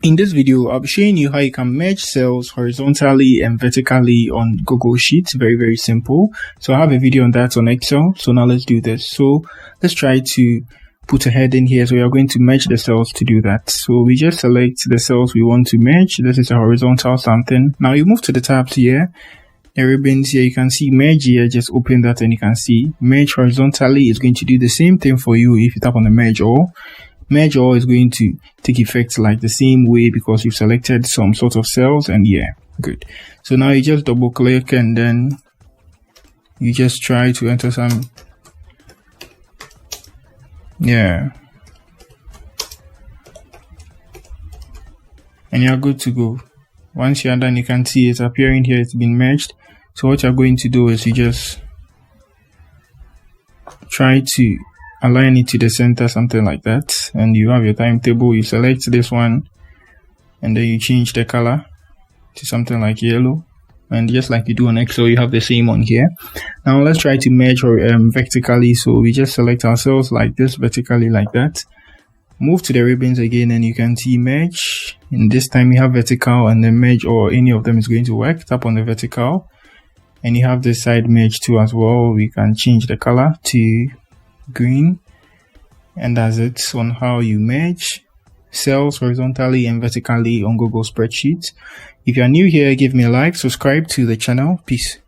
In this video, I'll be showing you how you can merge cells horizontally and vertically on Google Sheets. Very simple. So I have a video on that on Excel. So now let's do this. So let's try to put a head in here. So we are going to merge the cells to do that. So we just select the cells we want to merge. This is a horizontal something. Now you move to the tabs here. The ribbons here, you can see merge here. Just open that and you can see merge horizontally is going to do the same thing for you if you tap on the merge all. Merge all is going to take effect like the same way because you've selected some sort of cells, and yeah, good. So now you just double click and then you just try to enter some, yeah, and you're good to go. Once you're done, you can see it's appearing here, it's been merged. So what you're going to do is you just try to align it to the center, something like that, and you have your timetable. You select this one and then you change the color to something like yellow, and just like you do on Excel, you have the same on here. Now let's try to merge vertically. So we just select ourselves like this, vertically like that. Move to the ribbons again and you can see merge, and this time you have vertical and then merge, or any of them is going to work. Tap on the vertical and you have the side merge too as well. We can change the color to green, and that's it on how you merge cells horizontally and vertically on Google spreadsheets. If you are new here, give me a like, subscribe to the channel. Peace.